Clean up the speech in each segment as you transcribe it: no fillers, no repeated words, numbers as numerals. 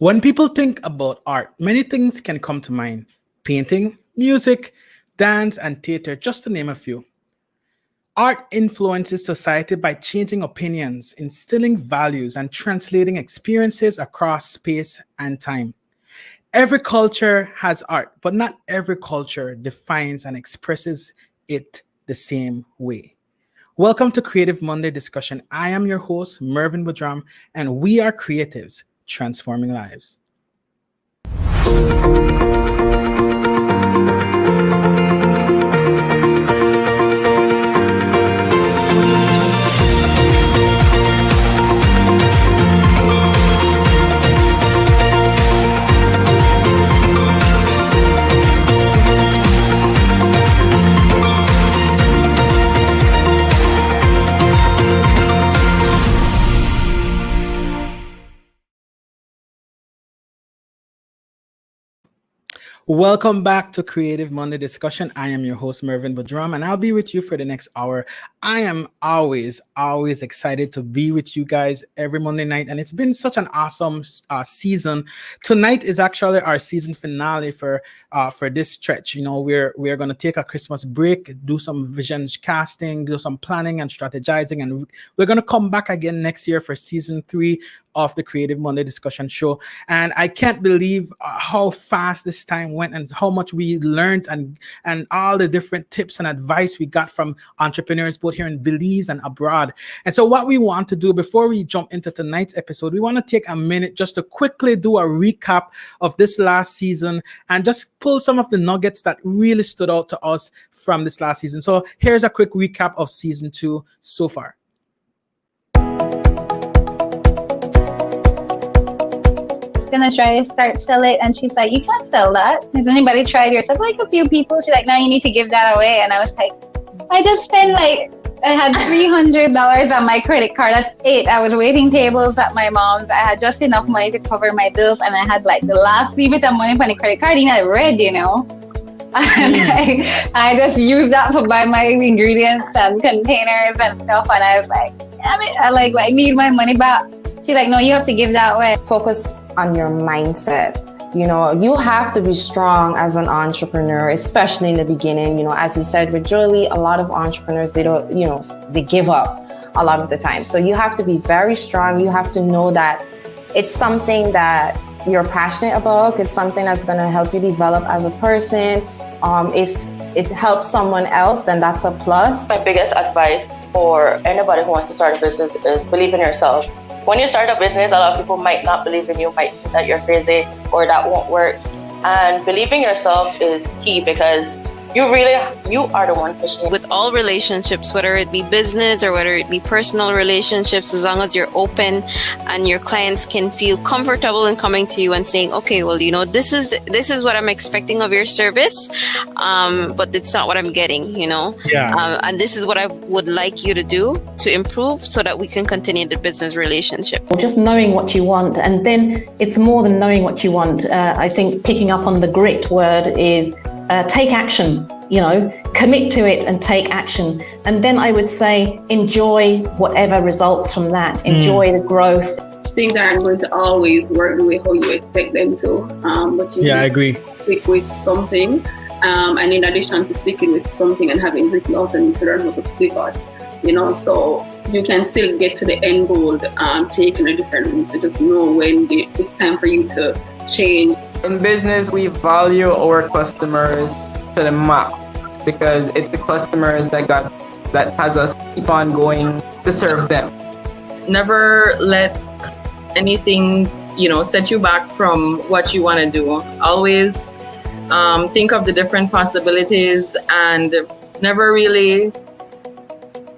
When people think about art, many things can come to mind: painting, music, dance, and theater, just to name a few. Art influences society by changing opinions, instilling values, and translating experiences across space and time. Every culture has art, but not every culture defines and expresses it the same way. Welcome to Creative Monday Discussion. I am your host, Mervin Budram, and we are creatives transforming lives. Welcome back to Creative Monday Discussion. I am your host, Mervin Budram, and I'll be with you for the next hour. I am always excited to be with you guys every Monday night, and it's been such an awesome season. Tonight is actually our season finale for this stretch. You know, we're going to take a Christmas break, do some vision casting, do some planning and strategizing, and we're going to come back again next year for season 3 of the Creative Monday Discussion show. And I can't believe how fast this time went and how much we learned and all the different tips and advice we got from entrepreneurs both here in Belize and abroad. And so what we want to do before we jump into tonight's episode, we want to take a minute just to quickly do a recap of this last season and just pull some of the nuggets that really stood out to us from this last season. So here's a quick recap of season 2 so far. Gonna try to sell it, and she's like, you can't sell that. Has anybody tried yours? I like a few people. She's like, no, you need to give that away. And I was like, I just spent I had $300 on my credit card. That's it. I was waiting tables at my mom's. I had just enough money to cover my bills, and I had the last wee bit of money for the credit card. You know, red, you know. And I just used that to buy my ingredients and containers and stuff. And I was like, damn it, I need my money back. She's like, no, you have to give that away. Focus on your mindset. You know, you have to be strong as an entrepreneur, especially in the beginning. You know, as you said with Jolie, a lot of entrepreneurs, they don't, they give up a lot of the time. So you have to be very strong. You have to know that it's something that you're passionate about. It's something that's going to help you develop as a person. If it helps someone else, then that's a plus. My biggest advice for anybody who wants to start a business is believe in yourself. When you start a business, a lot of people might not believe in you, might think that you're crazy or that won't work. And believing yourself is key because you are the one pushing. With all relationships, whether it be business or whether it be personal relationships, as long as you're open and your clients can feel comfortable in coming to you and saying, okay, well, this is what I'm expecting of your service, but it's not what I'm getting, Yeah. And this is what I would like you to do to improve so that we can continue the business relationship. Just knowing what you want, and then it's more than knowing what you want. I think picking up on the grit word is take action, commit to it and take action. And then I would say, enjoy whatever results from that. Enjoy the growth. Things aren't going to always work the way how you expect them to. But you I agree. Stick with something. And in addition to sticking with something and having grit, you also need to learn how to pivot. So you can still get to the end goal, taking a different route. To just know when it's time for you to change. In business, we value our customers to the max because it's the customers that has us keep on going to serve them. Never let anything, set you back from what you want to do. Always think of the different possibilities and never really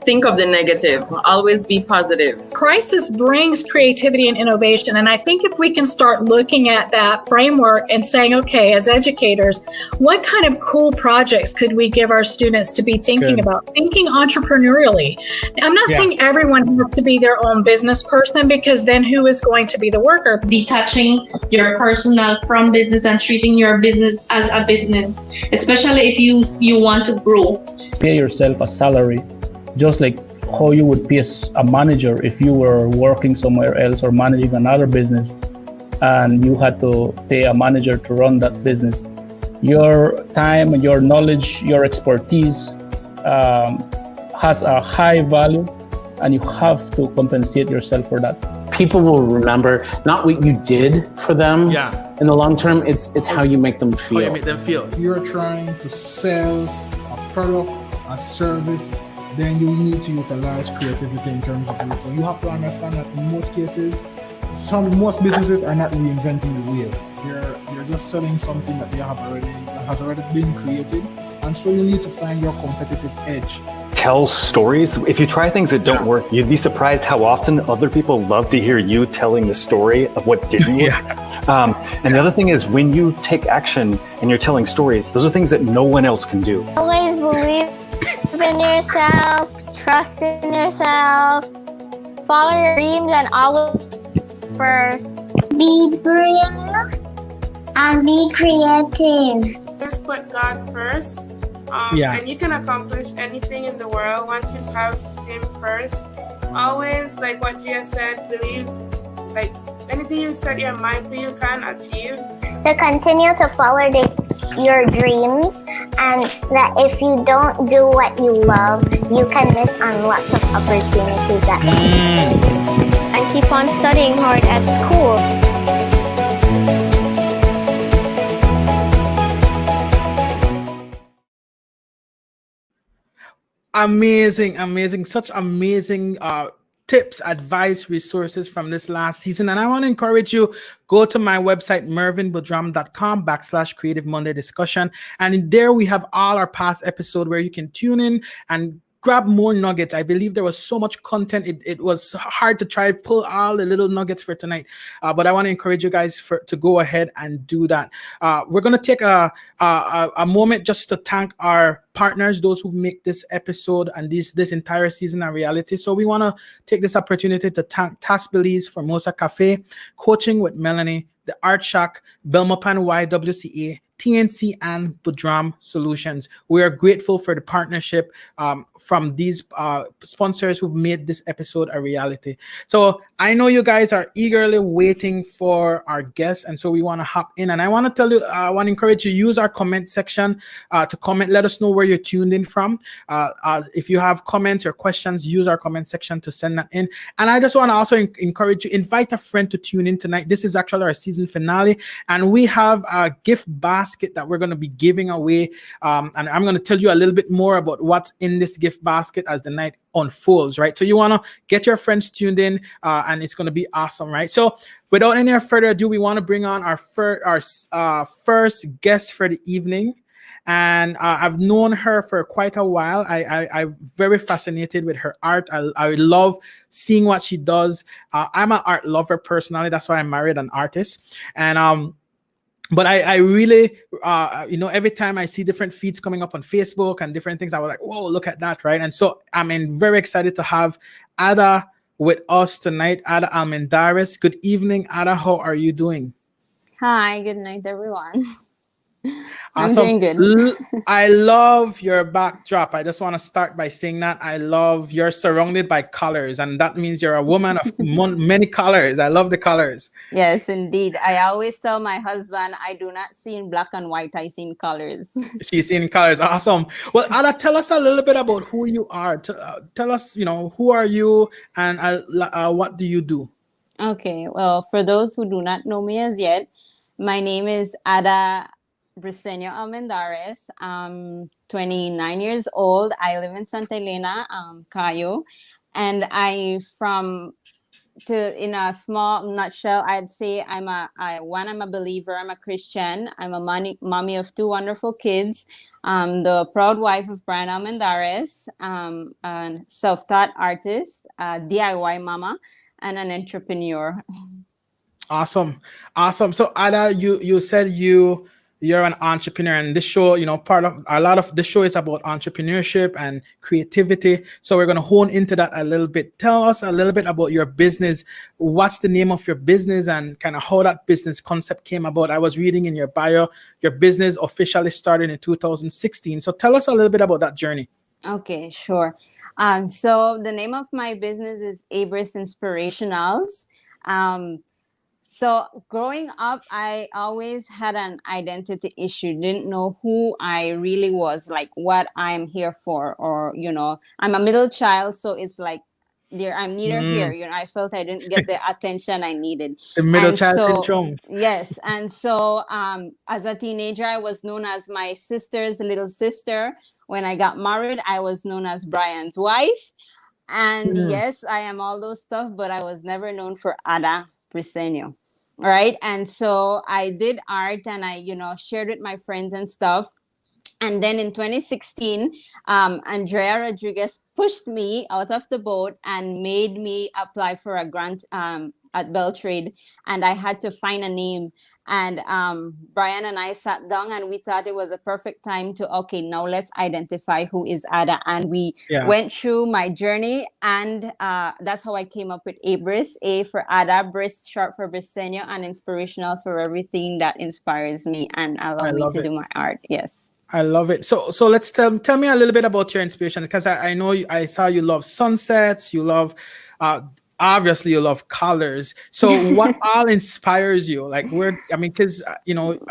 think of the negative. Always be positive. Crisis brings creativity and innovation. And I think if we can start looking at that framework and saying, okay, as educators, what kind of cool projects could we give our students to be thinking about? Thinking entrepreneurially. I'm not saying everyone has to be their own business person, because then who is going to be the worker? Detaching your personal from business and treating your business as a business, especially if you want to grow. Pay yourself a salary, just like how you would pay a manager if you were working somewhere else or managing another business. and you had to pay a manager to run that business. Your time, your knowledge, your expertise has a high value, and you have to compensate yourself for that. People will remember not what you did for them in the long term, it's how you make them feel. How you make them feel. If you're trying to sell a product, a service, then you need to utilize creativity in terms of it. So you have to understand that in most cases, most businesses are not reinventing the wheel. You're just selling something that has already been created, and so you need to find your competitive edge. Tell stories. If you try things that don't work, you'd be surprised how often other people love to hear you telling the story of what didn't work. And the other thing is, when you take action and you're telling stories, those are things that no one else can do. Always believe in yourself, trust in yourself, follow your dreams, and always first. Be brave and be creative. Just put God first. And you can accomplish anything in the world once you have Him first. Always, like what Gia said, believe, like anything you set your mind to, you can achieve. To continue to follow your dreams, and that if you don't do what you love, you can miss on lots of opportunities that and keep on studying hard at school. Amazing, such amazing tips, advice, resources from this last season. And I want to encourage you, go to my website, mervinbudram.com/Creative Monday Discussion. And in there we have all our past episodes where you can tune in and grab more nuggets. I believe there was so much content. It was hard to try to pull all the little nuggets for tonight. But I want to encourage you guys to go ahead and do that. We're going to take a moment just to thank our partners, those who make this episode and this entire season a reality. So we want to take this opportunity to thank Task Belize, Formosa Cafe, Coaching with Melanie, the Art Shack, Belmopan YWCA, TNC, and Budram Solutions. We are grateful for the partnership from these sponsors who've made this episode a reality. So I know you guys are eagerly waiting for our guests, and so we want to hop in. And I want to tell you, I want to encourage you to use our comment section to comment. Let us know where you're tuned in from. If you have comments or questions, use our comment section to send that in. And I just want to also encourage you, invite a friend to tune in tonight. This is actually our season finale, and we have a gift basket that we're going to be giving away. And I'm going to tell you a little bit more about what's in this gift basket as the night unfolds, right? So you want to get your friends tuned in, and it's going to be awesome, right? So without any further ado, we want to bring on our first guest for the evening. And I've known her for quite a while. I'm very fascinated with her art. I love seeing what she does. I'm an art lover personally. That's why I married an artist. And but I really, every time I see different feeds coming up on Facebook and different things, I was like, whoa, look at that, right? And so I'm very excited to have Ada with us tonight, Ada Almendarez. Good evening, Ada. How are you doing? Hi, good night, everyone. I'm Awesome. doing good. I love your backdrop. I just want to start by saying that I love you're surrounded by colors, and that means you're a woman of many colors. I love the colors. Yes, indeed. I always tell my husband, I do not see in black and white, I see in colors. She's in colors. Awesome. Well, Ada, tell us a little bit about who you are. Tell us, who are you and what do you do? Okay, well, for those who do not know me as yet, my name is Ada Almendarez. I'm 29 years old. I live in Santa Elena, Cayo, and in a small nutshell, I'd say I'm a believer. I'm a Christian. I'm a mommy of two wonderful kids. I'm the proud wife of Brian Almendarez, a self-taught artist, a DIY mama, and an entrepreneur. Awesome. So Ada, you said you're an entrepreneur, and this show, a lot of the show is about entrepreneurship and creativity. So we're going to hone into that a little bit. Tell us a little bit about your business. What's the name of your business and kind of how that business concept came about? I was reading in your bio, your business officially started in 2016. So tell us a little bit about that journey. Okay, sure. So the name of my business is Abris Inspirationals. So growing up, I always had an identity issue. Didn't know who I really was, like what I'm here for, or I'm a middle child, so it's like there I'm neither here. I felt I didn't get the attention I needed. The middle And child so syndrome. yes, and so as a teenager, I was known as my sister's little sister. When I got married, I was known as Brian's wife. And yes, I am all those stuff, but I was never known for Ada Briseño. Right. And so I did art and I, shared with my friends and stuff. And then in 2016, Andrea Rodriguez pushed me out of the boat and made me apply for a grant at Beltrade. And I had to find a name. And Brian and I sat down and we thought it was a perfect time to, okay, now let's identify who is Ada. And we went through my journey. And that's how I came up with ABRIS, A for Ada, Bris short for Briseño, and inspirationals for everything that inspires me and allow me to do my art. Yes. I love it. So let's tell me a little bit about your inspiration, because I know I saw you love sunsets, you love obviously you love colors. So what all inspires you? Like because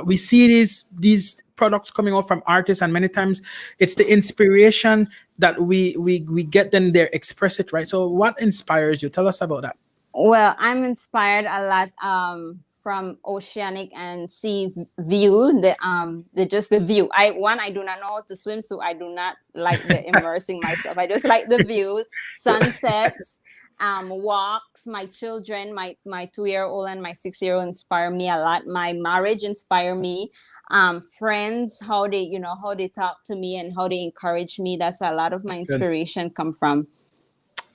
we see these products coming out from artists, and many times it's the inspiration that we get them there, express it, right? So what inspires you? Tell us about that. Well, I'm inspired a lot from oceanic and sea view, the view. I do not know how to swim, so I do not like the immersing myself. I just like the view, sunsets, walks. My children, my 2-year-old and my 6-year-old inspire me a lot. My marriage inspire me. Friends, how they talk to me and how they encourage me. That's a lot of my inspiration come from.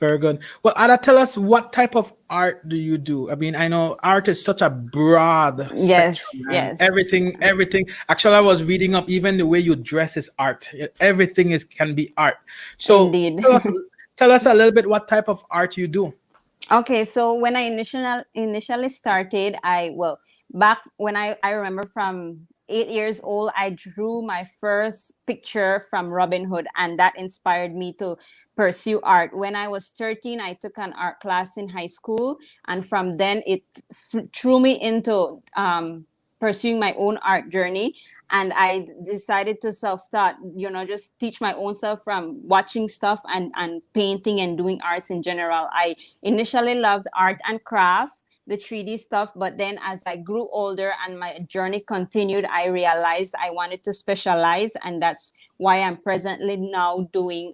Very good. Well, Ada, tell us, what type of art do you do? I mean, I know art is such a broad spectrum. Yes. Everything. Actually, I was reading up, even the way you dress is art. Everything can be art. So indeed. Tell us a little bit what type of art you do. Okay, so when I initially started, back when I remember from 8 years old, I drew my first picture from Robin Hood, and that inspired me to pursue art. When I was 13, I took an art class in high school, and from then it threw me into pursuing my own art journey. And I decided to self-taught, just teach my own self from watching stuff and painting and doing arts in general. I initially loved art and craft, the 3D stuff, but then as I grew older and my journey continued, I realized I wanted to specialize, and that's why I'm presently now doing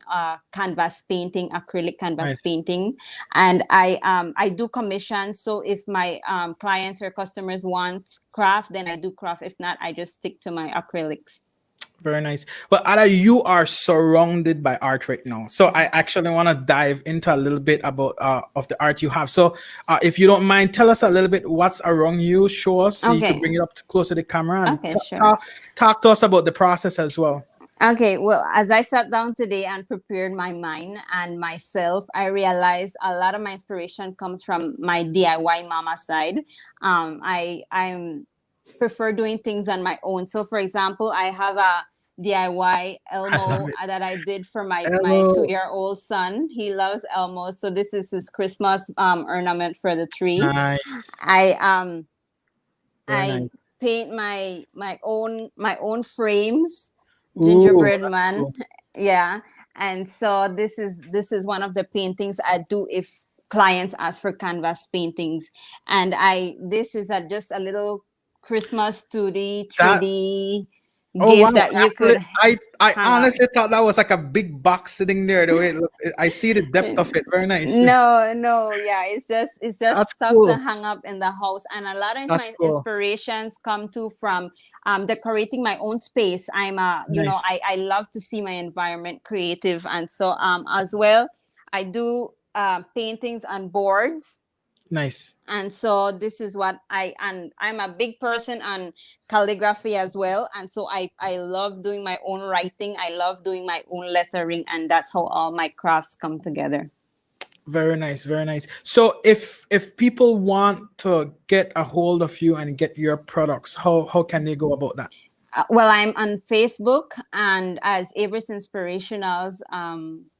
canvas painting, acrylic canvas painting. And I do commission, so if my clients or customers want craft, then I do craft. If not, I just stick to my acrylics. Very nice. Well, Ada, you are surrounded by art right now. So I actually want to dive into a little bit about of the art you have. So if you don't mind, tell us a little bit what's around you. Show us so you can bring it up close to the camera. And sure. Talk to us about the process as well. Okay, well, as I sat down today and prepared my mind and myself, I realized a lot of my inspiration comes from my DIY mama side. I prefer doing things on my own. So, for example, I have a DIY Elmo that I did for my 2-year-old son. He loves Elmo, so this is his Christmas ornament for the tree. Nice. I paint my own frames, gingerbread man. Cool. Yeah, and so this is one of the paintings I do if clients ask for canvas paintings, and this is just a little Christmas 2D 3D gift that you could. I honestly thought that was like a big box sitting there. The way it looked, I see the depth of it. Very nice. No, yeah, it's just That's stuff cool. to hang up in the house, and a lot of my inspirations come from decorating my own space. I'm Nice. I love to see my environment creative, and so as well I do paintings on boards. Nice. And so this is what I'm a big person on calligraphy as well. And so I love doing my own writing. I love doing my own lettering. And that's how all my crafts come together. Very nice. Very nice. So if people want to get a hold of you and get your products, how can they go about that? Well, I'm on Facebook and as Abris Inspirationals.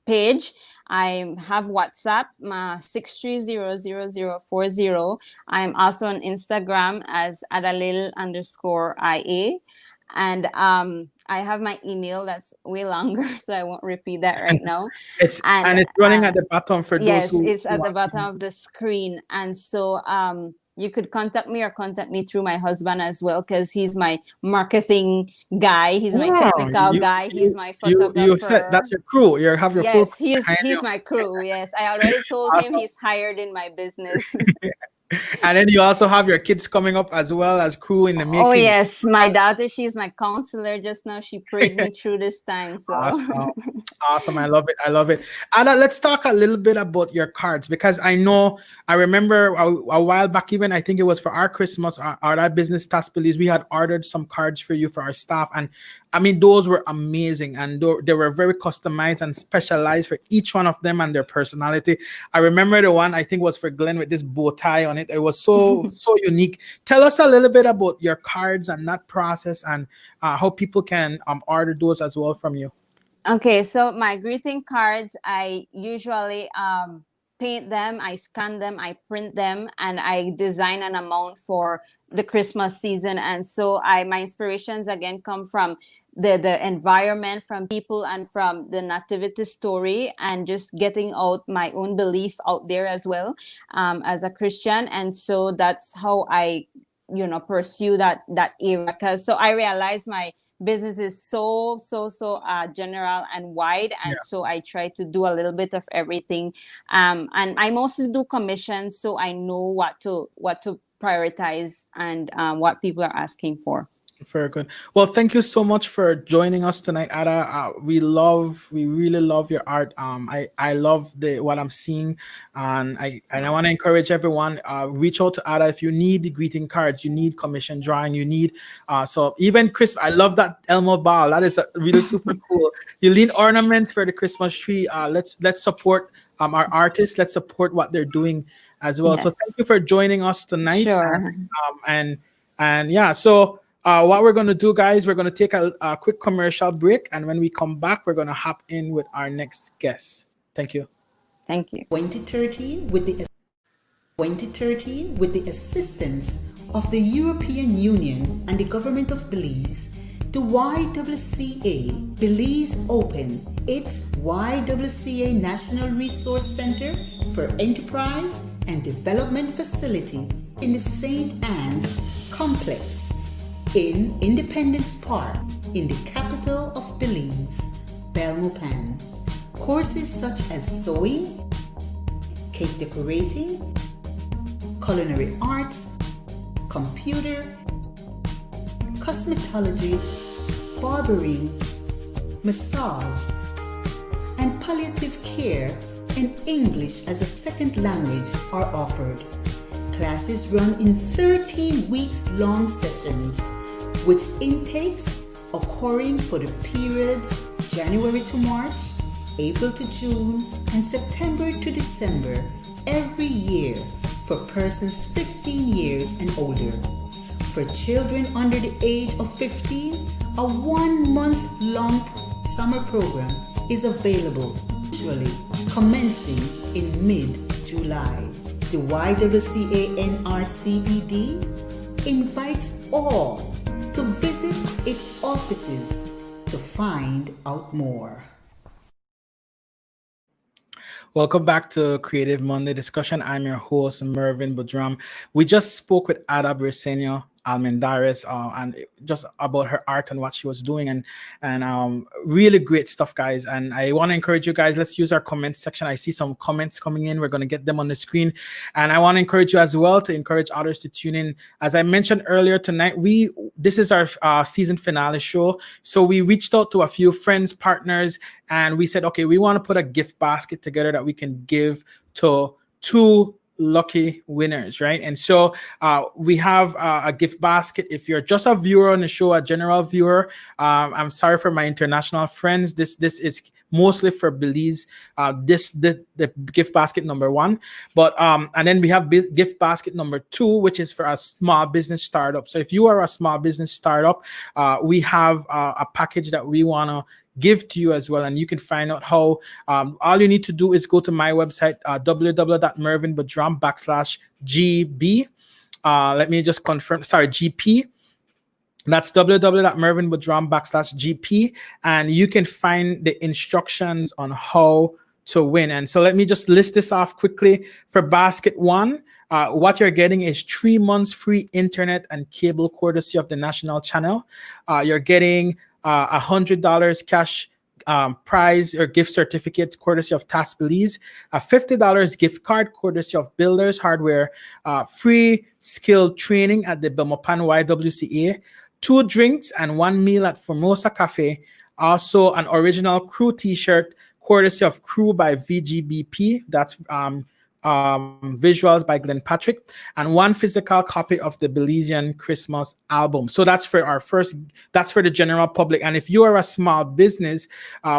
page. I have WhatsApp, 6300040. I'm also on Instagram as adalil_ia. And I have my email that's way longer, so I won't repeat that right now. It's running at the bottom for those yes, who it's at the watch. bottom of the screen. And so you could contact me or contact me through my husband as well, because he's my marketing guy. He's my technical guy. He's my photographer. You said that's your crew. You have your yes, full he's my crew. Yes, I already told him he's hired in my business. And then you also have your kids coming up as well as crew in the making. Oh yes, my daughter, she's my counselor just now. She prayed me through this time. So awesome. I love it. Ada, let's talk a little bit about your cards, because I remember a while back, even I think it was for our Christmas, our business task police, we had ordered some cards for you for our staff, and I mean those were amazing, and they were very customized and specialized for each one of them and their personality. I remember the one I think was for Glenn with this bow tie on it. It was so unique. Tell us a little bit about your cards and that process, and how people can order those as well from you. Okay, so my greeting cards, I usually paint them, I scan them, I print them, and I design an amount for the Christmas season. And so my inspirations again come from the environment, from people, and from the nativity story, and just getting out my own belief out there as well, as a Christian. And so that's how I pursue that area, because so I realize my business is so general and wide, and so I try to do a little bit of everything, and I mostly do commissions, so I know what to prioritize and what people are asking for. Very good. Well, thank you so much for joining us tonight, Ada. We really love your art. I love what I'm seeing, and I want to encourage everyone, reach out to Ada if you need the greeting cards, you need commission drawing, you need so even Chris. I love that Elmo ball. That is really super cool. You need ornaments for the Christmas tree. Let's support our artists. Let's support what they're doing as well. Yes. So thank you for joining us tonight. Sure. And yeah, so. What we're going to do, guys, we're going to take a quick commercial break. And when we come back, we're going to hop in with our next guest. Thank you. Thank you. 2013, with the assistance of the European Union and the government of Belize, the YWCA Belize opened its YWCA National Resource Center for Enterprise and Development Facility in the St. Anne's Complex in Independence Park, in the capital of Belize, Belmopan. Courses such as sewing, cake decorating, culinary arts, computer, cosmetology, barbering, massage, and palliative care and English as a second language are offered. Classes run in 13 weeks long sessions, with intakes occurring for the periods January to March, April to June, and September to December every year for persons 15 years and older. For children under the age of 15, a 1-month-long summer program is available, usually commencing in mid-July. The YWCA NRCED invites all to visit its offices to find out more. Welcome back to Creative Monday Discussion. I'm your host, Mervin Budram. We just spoke with Ada Almendarez, and just about her art and what she was doing, and really great stuff, guys. And I want to encourage you guys, let's use our comment section. I see some comments coming in. We're going to get them on the screen, and I want to encourage you as well to encourage others to tune in. As I mentioned earlier tonight, this is our season finale show, so we reached out to a few friends, partners, and we said, okay, we want to put a gift basket together that we can give to 2 lucky winners, right? And so we have a gift basket. If you're just a viewer on the show, a general viewer, I'm sorry for my international friends. This is mostly for Belize. The gift basket number 1, but and then we have gift basket number 2, which is for a small business startup. So if you are a small business startup, we have a package that we want to give to you as well. And you can find out how. All you need to do is go to my website, www.mervinbudram.gb. Let me just confirm. Sorry, GP. That's www.mervinbudram.gp, and you can find the instructions on how to win. And so let me just list this off quickly. For basket one, what you're getting is 3 months free internet and cable courtesy of the national channel. You're getting $100 cash prize or gift certificate courtesy of TAS Belize, a $50 gift card courtesy of Builders Hardware, free skill training at the Belmopan YWCA, 2 drinks and 1 meal at Formosa Cafe, also an original crew t-shirt courtesy of Crew by VGBP, that's visuals by Glenn Patrick, and 1 physical copy of the Belizean Christmas album. So that's for that's for the general public. And if you are a small business,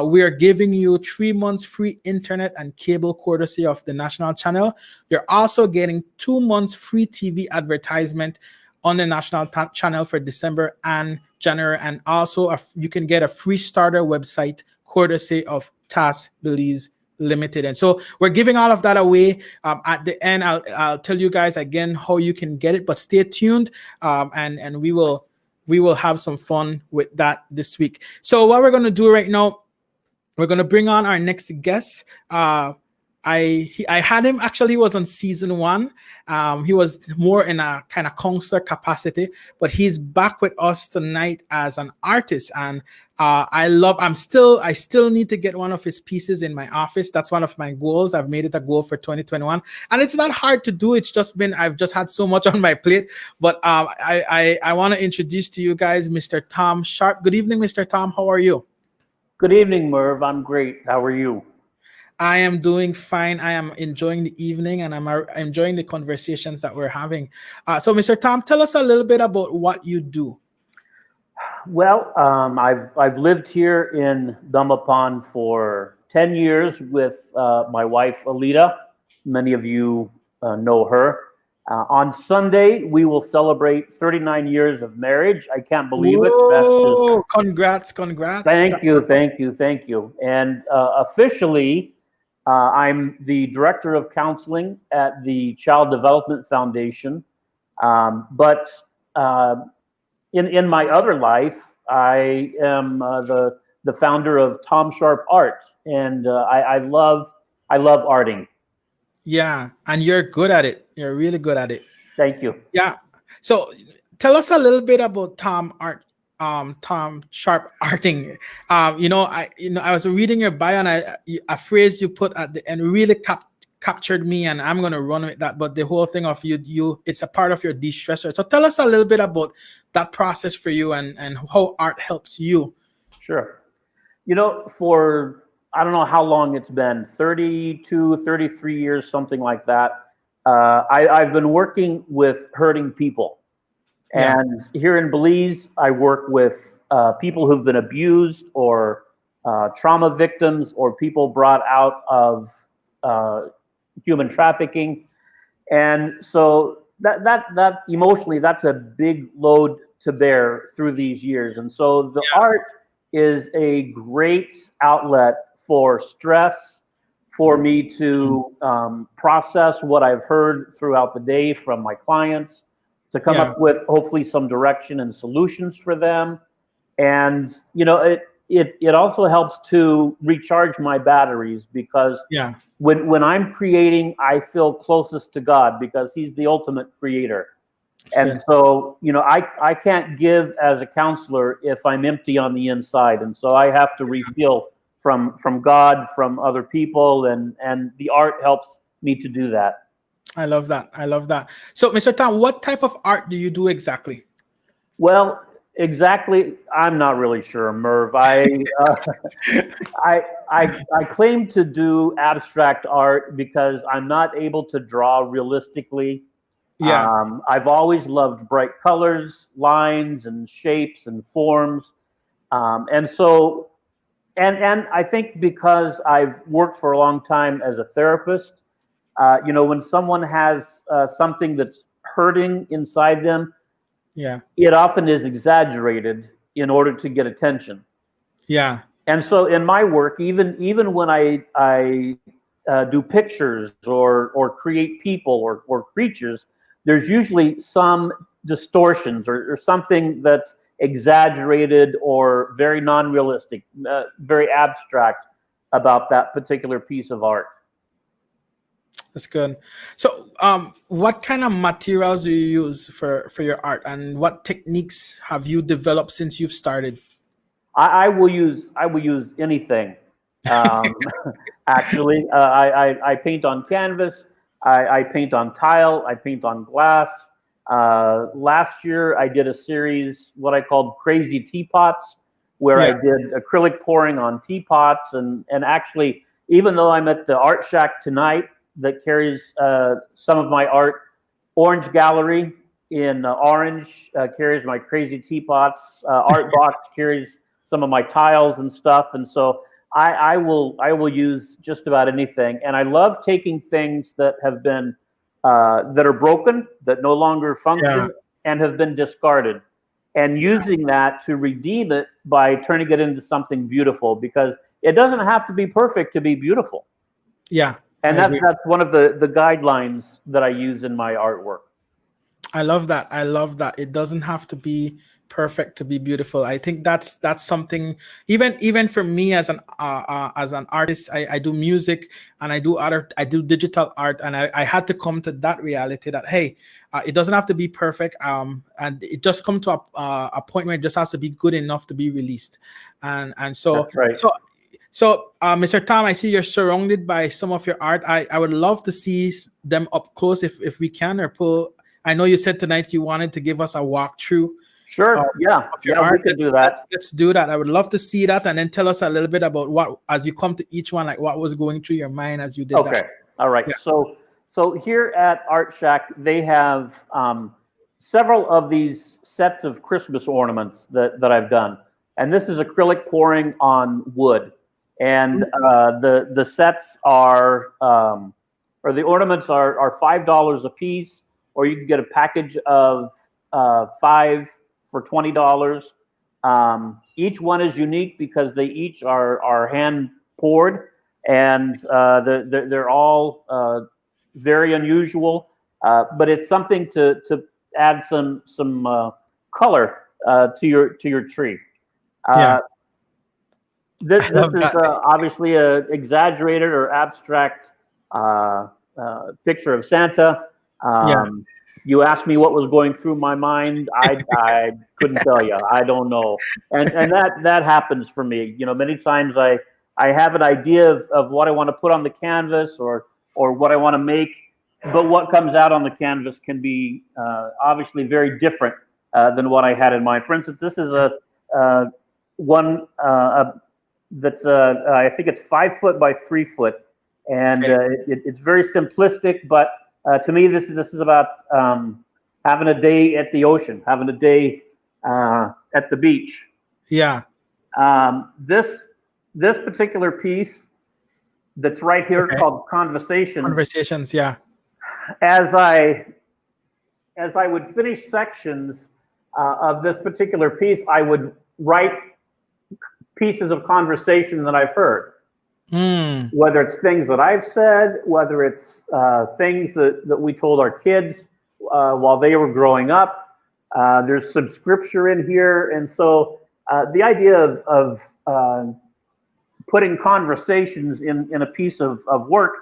we are giving you 3 months free internet and cable courtesy of the national channel. You're also getting 2 months free TV advertisement on the national channel for December and January. And also you can get a free starter website courtesy of TAS Belize Limited. And so we're giving all of that away. At the end, I'll tell you guys again how you can get it, but stay tuned, and we will have some fun with that this week. So what we're going to do right now, we're going to bring on our next guest. I had him, actually he was on season 1. He was more in a kind of counselor capacity, but he's back with us tonight as an artist. And I still need to get one of his pieces in my office. That's one of my goals. I've made it a goal for 2021, and it's not hard to do. It's just I've just had so much on my plate. But I want to introduce to you guys Mr. Tom Sharp. Good evening, Mr. Tom. How are you? Good evening, Merv. I'm great. How are you? I am doing fine. I am enjoying the evening, and I'm enjoying the conversations that we're having. So, Mr. Tom, tell us a little bit about what you do. Well, I've lived here in Belmopan for 10 years with my wife, Alita. Many of you know her. On Sunday, we will celebrate 39 years of marriage. I can't believe it. That's congrats. Thank you. And officially, I'm the director of counseling at the Child Development Foundation. But in my other life, I am the founder of Tom Sharp Art, and I love arting. Yeah, and you're good at it. You're really good at it. Thank you. Yeah. So tell us a little bit about Tom Sharp arting. I was reading your bio, and a phrase you put at the end really captured me, and I'm gonna run with that. But the whole thing of you, it's a part of your de-stressor. So tell us a little bit about that process for you and how art helps you. Sure. For I don't know how long it's been, 32, 33 years, something like that. I've been working with hurting people. Yeah. And here in Belize, I work with people who've been abused or trauma victims or people brought out of human trafficking. And so that emotionally, that's a big load to bear through these years. And so the art is a great outlet for stress, for me to process what I've heard throughout the day from my clients, to come up with hopefully some direction and solutions for them. And, it also helps to recharge my batteries, because when I'm creating, I feel closest to God, because he's the ultimate creator. And so, I can't give as a counselor if I'm empty on the inside. And so I have to refill from God, from other people, and the art helps me to do that. I love that. So, Mr. Tom, what type of art do you do exactly? Well, exactly, I'm not really sure, Merv. I claim to do abstract art because I'm not able to draw realistically. Yeah. I've always loved bright colors, lines, and shapes and forms, and so. And I think because I've worked for a long time as a therapist, when someone has something that's hurting inside them, yeah, it often is exaggerated in order to get attention. Yeah. And so in my work, even when I do pictures or create people or creatures, there's usually some distortions or something that's exaggerated or very non-realistic, very abstract about that particular piece of art. That's good. So, what kind of materials do you use for your art, and what techniques have you developed since you've started? I will use anything. Actually, I paint on canvas. I paint on tile. I paint on glass. Last year, I did a series, what I called Crazy Teapots, where I did acrylic pouring on teapots. And actually, even though I'm at the Art Shack tonight that carries some of my art, Orange Gallery in Orange carries my Crazy Teapots. Art Box carries some of my tiles and stuff. And so I will use just about anything. And I love taking things that have been that are broken, that no longer function, and have been discarded, and using that to redeem it by turning it into something beautiful, because it doesn't have to be perfect to be beautiful. Yeah. And that's one of the guidelines that I use in my artwork. I love that. I love that. It doesn't have to be perfect to be beautiful. I think that's something, even for me as an artist, I do music and I do digital art, and I had to come to that reality that, hey, it doesn't have to be perfect, and it just come to a point where it just has to be good enough to be released. And so that's right. So, Mr. Tom, I see you're surrounded by some of your art. I would love to see them up close if we can, or pull. I know you said tonight you wanted to give us a walkthrough. Sure. Of your art. We can do that. Let's do that. I would love to see that, and then tell us a little bit about what, as you come to each one, like what was going through your mind as you did that. Okay. All right. Yeah. So here at Art Shack, they have several of these sets of Christmas ornaments that I've done, and this is acrylic pouring on wood. And the sets are, or the ornaments are $5 a piece, or you can get a package of 5 for $20. Each one is unique because they each are hand poured, and they're all very unusual. But it's something to add some color to your tree. This is obviously an exaggerated or abstract picture of Santa. You asked me what was going through my mind. I couldn't tell you. I don't know. And that happens for me. You know, many times I have an idea of what I want to put on the canvas or what I want to make, but what comes out on the canvas can be obviously very different than what I had in mind. For instance, this is one that's I think it's 5 foot by 3 foot, and it's very simplistic. But to me, this is about having a day at the ocean, having a day at the beach. Yeah. This particular piece that's right here called Conversations. Conversations, yeah. As I would finish sections of this particular piece, I would write pieces of conversation that I've heard. Whether it's things that I've said, whether it's things that we told our kids while they were growing up. There's some scripture in here. And so the idea of putting conversations in a piece of work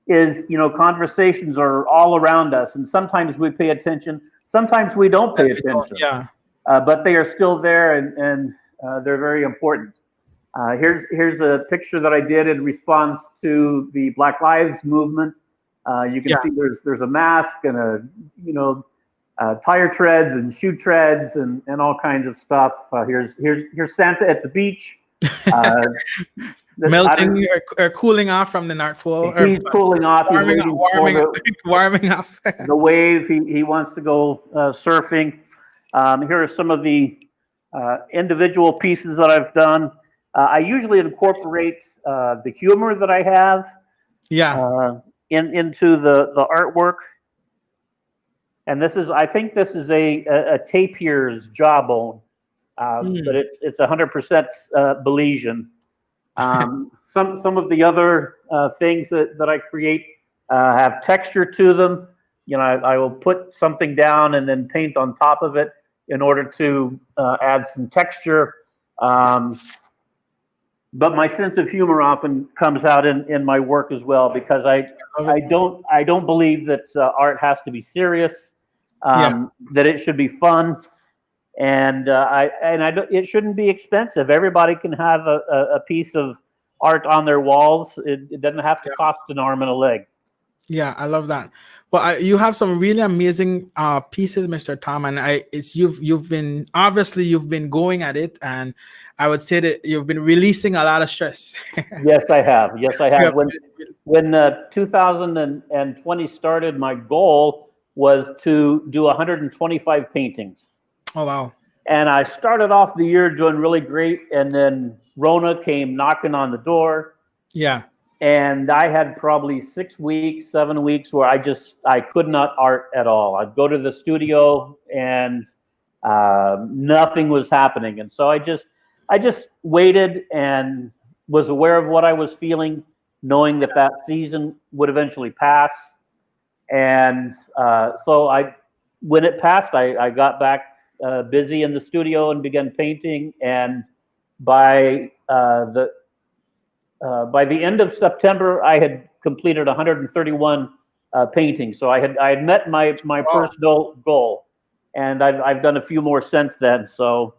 is, you know, conversations are all around us. And sometimes we pay attention. Sometimes we don't pay attention. Yeah. But they are still there, and they're very important. Here's a picture that I did in response to the Black Lives Movement. You can see there's a mask and tire treads and shoe treads and all kinds of stuff. Here's Santa at the beach. Melting or cooling off from the North Pole. He's cooling off. Warming off. The wave. He wants to go surfing. Here are some of the individual pieces that I've done. I usually incorporate the humor that I have into the artwork. And I think this is a tapir's jawbone, but it's 100% Belizean. Some of the other things that I create have texture to them. You know, I will put something down and then paint on top of it in order to add some texture. But my sense of humor often comes out in my work as well, because I don't believe that art has to be serious, that it should be fun, and it shouldn't be expensive. Everybody can have a piece of art on their walls. It doesn't have to cost an arm and a leg. Yeah, I love that. Well, you have some really amazing pieces, Mr. Tom, and you've been going at it, and I would say that you've been releasing a lot of stress. Yes, I have. Yes, I have. When 2020 started, my goal was to do 125 paintings. Oh wow! And I started off the year doing really great, and then Rona came knocking on the door. Yeah. And I had probably 6 weeks, 7 weeks where I could not art at all. I'd go to the studio and nothing was happening. And so I just waited and was aware of what I was feeling, knowing that season would eventually pass. And so when it passed, I got back busy in the studio and began painting. And by the end of September, I had completed 131 paintings. So I had met my personal goal, and I've done a few more since then. So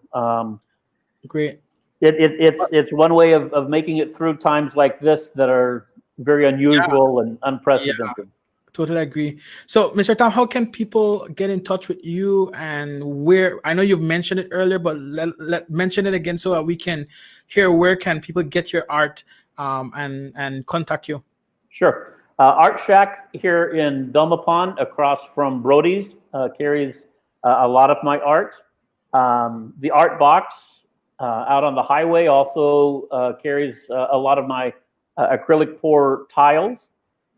great. It's one way of making it through times like this that are very unusual and unprecedented. Yeah. Totally agree. So, Mr. Tom, how can people get in touch with you, and where? I know you've mentioned it earlier, but let mention it again so that we can hear where can people get your art and contact you. Sure. Art Shack here in Belmapon, across from Brody's, carries a lot of my art. The Art Box out on the highway also carries a lot of my acrylic pour tiles.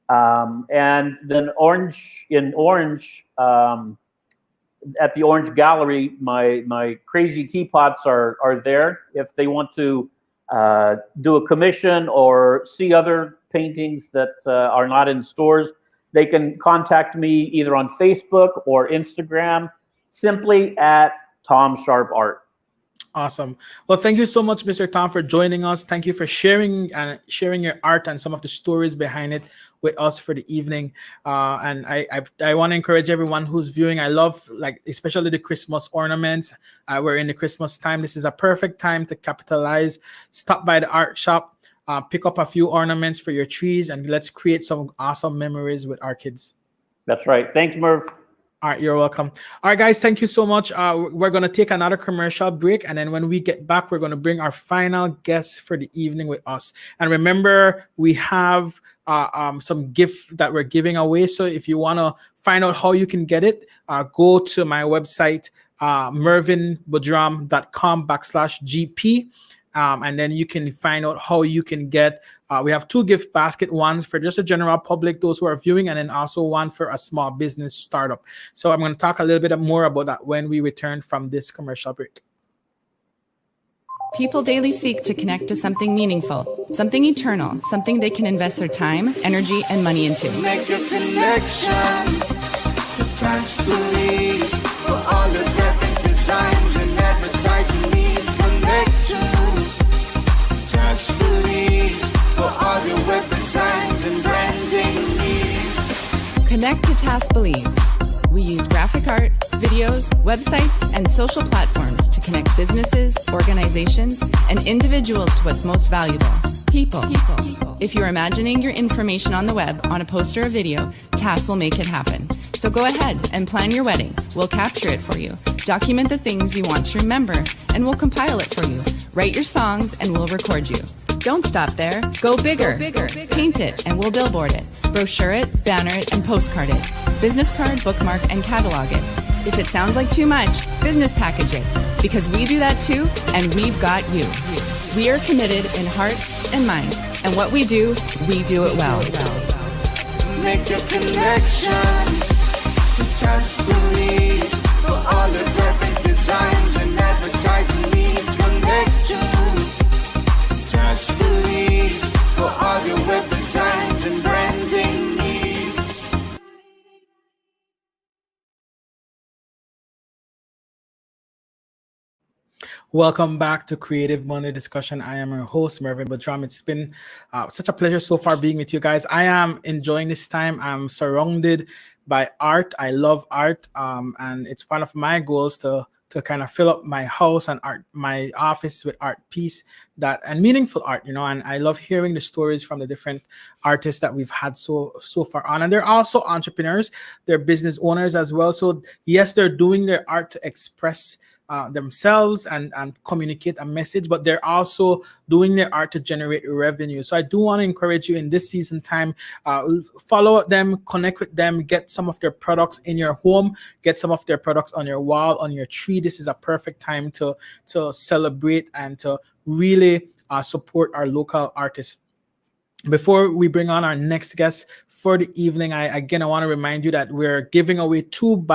And then Orange at the Orange Gallery, my crazy teapots are there. If they want to do a commission or see other paintings that are not in stores, they can contact me either on Facebook or Instagram, simply at Tom Sharp Art. Awesome. Well, thank you so much, Mr. Tom, for joining us. Thank you for sharing your art and some of the stories behind it with us for the evening. And I want to encourage everyone who's viewing. I love, especially the Christmas ornaments. We're in the Christmas time. This is a perfect time to capitalize. Stop by the art shop, pick up a few ornaments for your trees, and let's create some awesome memories with our kids. That's right. Thanks, Merv. All right, you're welcome. All right, guys, thank you so much. We're going to take another commercial break, and then when we get back, we're going to bring our final guest for the evening with us. And remember, we have some gift that we're giving away. So if you want to find out how you can get it, go to my website, mervinbudram.com/GP. And then you can find out how you can get, we have 2 gift basket, ones for just the general public, those who are viewing, and then also one for a small business startup. So I'm going to talk a little bit more about that when we return from this commercial break. People daily seek to connect to something meaningful, something eternal, something they can invest their time, energy, and money into. Make a connection to Transpolice for all the graphic designs and advertising needs. Connect to Transpolice for all your web designs and branding needs. Connect to Transpolice. We use graphic art, videos, websites, and social platforms to connect businesses, organizations, and individuals to what's most valuable, people. If you're imagining your information on the web, on a poster or video, TAS will make it happen. So go ahead and plan your wedding. We'll capture it for you. Document the things you want to remember, and we'll compile it for you. Write your songs, and we'll record you. Don't stop there. Go bigger. Paint it, and we'll billboard it. Brochure it, banner it, and postcard it. Business card, bookmark, and catalog it. If it sounds like too much, business package it. Because we do that too, and we've got you. We are committed in heart and mind. And what we do it well. Make a connection to Transpolice for all the graphic designs and advertising needs. Connect to Transpolice. Welcome back to Creative Monday Discussion. I am your host, Mervin Budram. It's been such a pleasure so far being with you guys. I am enjoying this time. I'm surrounded by art. I love art, and it's one of my goals to kind of fill up my house and art, my office with art piece that and meaningful art, you know. And I love hearing the stories from the different artists that we've had so far on. And they're also entrepreneurs, they're business owners as well. So yes, they're doing their art to express themselves and communicate a message, but they're also doing their art to generate revenue. So I do want to encourage you in this season time, follow them, connect with them, get some of their products in your home, get some of their products on your wall, on your tree. This is a perfect time to celebrate and to really support our local artists. Before we bring on our next guest for the evening, I want to remind you that we're giving away 2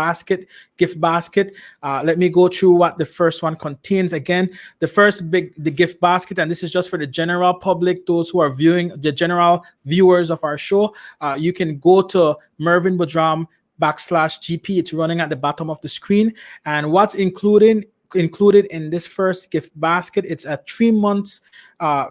gift basket. Let me go through what the first one contains. Again, the gift basket, and this is just for the general public, those who are viewing, the general viewers of our show. You can go to Mervin Budram /GP. It's running at the bottom of the screen. And what's included in this first gift basket, it's a 3 months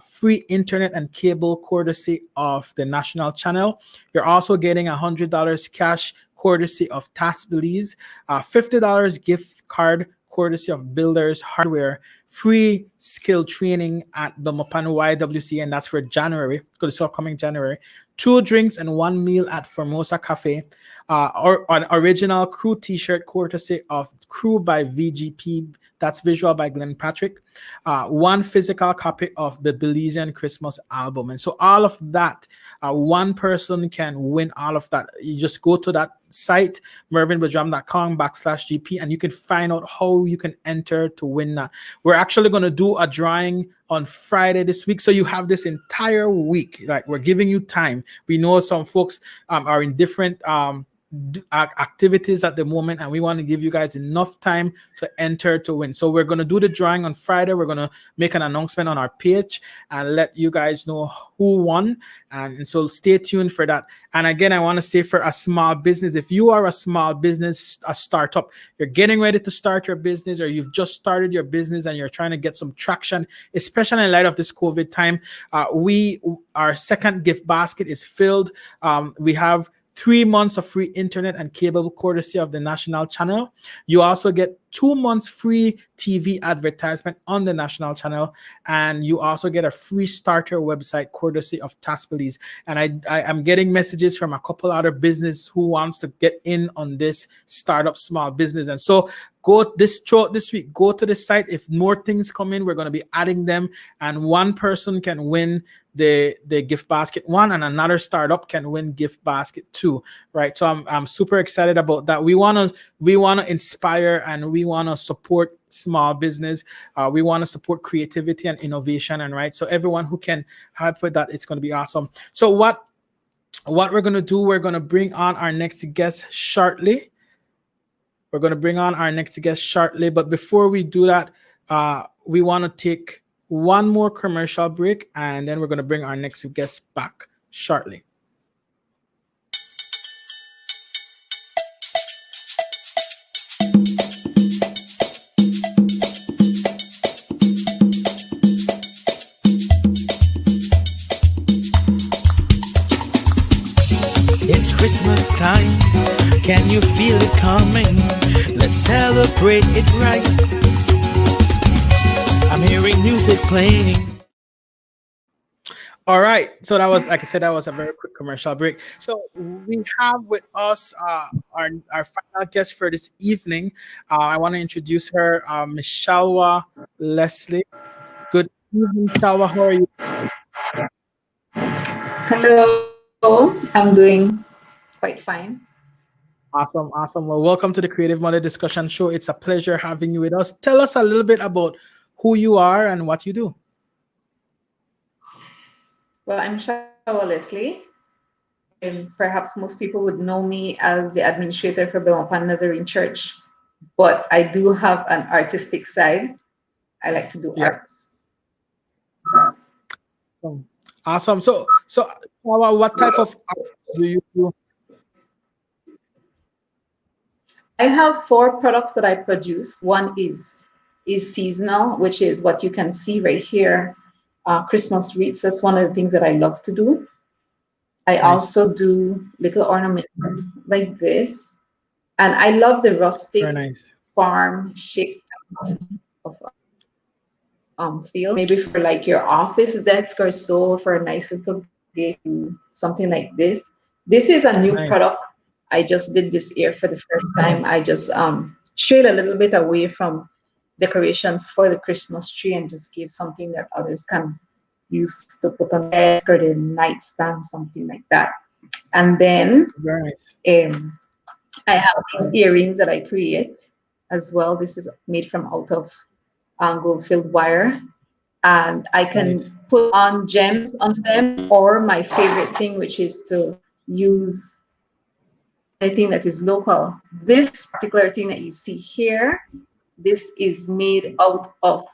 free internet and cable courtesy of the national channel. You're also getting $100 cash courtesy of Tasbelize, $50 gift card courtesy of Builders Hardware, free skill training at the Mopanu YWCA, and that's for January, because it's upcoming January, 2 drinks and 1 meal at Formosa Cafe, or an original crew t-shirt courtesy of Crew by VGP, that's visual by Glenn Patrick, 1 physical copy of the Belizean Christmas album. And so all of that, one person can win all of that. You just go to that site, mervinbudram.com /GP, and you can find out how you can enter to win that. We're actually going to do a drawing on Friday this week, so you have this entire week. Like, we're giving you time. We know some folks are in different activities at the moment, and we want to give you guys enough time to enter to win. So we're going to do the drawing on Friday. We're going to make an announcement on our page and let you guys know who won, and so stay tuned for that. And again, I want to say, for a small business, if you are a small business, a startup, you're getting ready to start your business, or you've just started your business and you're trying to get some traction, especially in light of this COVID time, our second gift basket is filled. We have 3 months of free internet and cable courtesy of the national channel. You also get 2 months free TV advertisement on the national channel, and you also get a free starter website courtesy of Tasbelize. And I'm getting messages from a couple other business who wants to get in on this startup small business. And so throughout this week, go to the site. If more things come in, we're going to be adding them, and one person can win the gift basket 1, and another startup can win gift basket 2, right? So I'm super excited about that. We want to inspire, and we want to support small business. We want to support creativity and innovation, and right. So everyone who can help with that, it's going to be awesome. So what we're going to do, we're going to bring on our next guest shortly. But before we do that, we want to take one more commercial break, and then we're going to bring our next guest back shortly. It's Christmas time, can you feel it coming? Let's celebrate it right. I'm hearing music playing. All right, so that was, like I said, that was a very quick commercial break. So we have with us our final guest for this evening. I want to introduce her, Miss Shawa Leslie. Good evening, Shawa. How are you? Hello, I'm doing quite fine. Awesome. Well, welcome to the Creative Monday Discussion Show. It's a pleasure having you with us. Tell us a little bit about who you are and what you do. Well, I'm Shawa Leslie, and perhaps most people would know me as the administrator for Belmont Nazarene Church, but I do have an artistic side. I like to do arts. Awesome. So what type of art do you do? I have 4 products that I produce. One is is seasonal, which is what you can see right here. Christmas wreaths, that's one of the things that I love to do. I also do little ornaments like this. And I love the rustic farm shape of feel. Maybe for like your office desk or so, for a nice little gate, something like this. This is a new product. I just did this year for the first time. I just strayed a little bit away from decorations for the Christmas tree and just gave something that others can use to put on the desk or the nightstand, something like that. And then I have these earrings that I create as well. This is made from out of gold-filled wire. And I can put on gems on them, or my favorite thing, which is to use anything that is local. This particular thing that you see here, this is made out of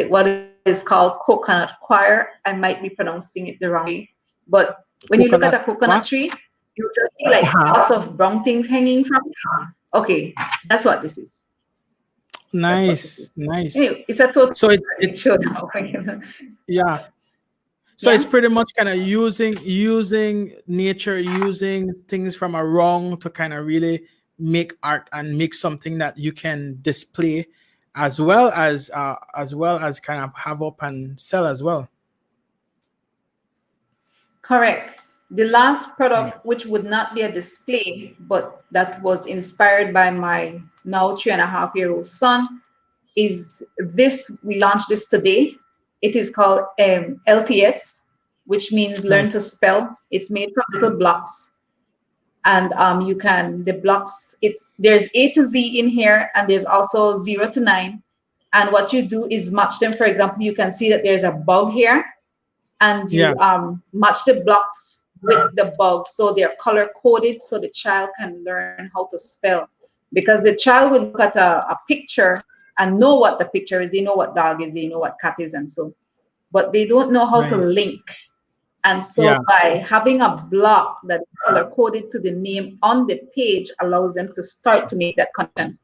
what is called coconut coir. I might be pronouncing it the wrong way, but when you look at a coconut tree, you just see like lots of brown things hanging from it. Okay, that's what this is. Nice. Anyway, it's a total. So So Yeah. it's pretty much kind of using nature, using things from around to kind of really make art and make something that you can display, as well as kind of have up and sell as well. Correct. The last product, which would not be a display, but that was inspired by my now 3.5-year-old son, is this. We launched this today. It is called LTS, which means learn to spell. It's made from little blocks. And the blocks, there's A to Z in here, and there's also 0 to 9. And what you do is match them. For example, you can see that there's a bug here, and you match the blocks with the bug, so they're color coded, so the child can learn how to spell. Because the child will look at a picture and know what the picture is. They know what dog is, they know what cat is, and so, but they don't know how to link. And so by having a block that is color coded to the name on the page allows them to start to make that content.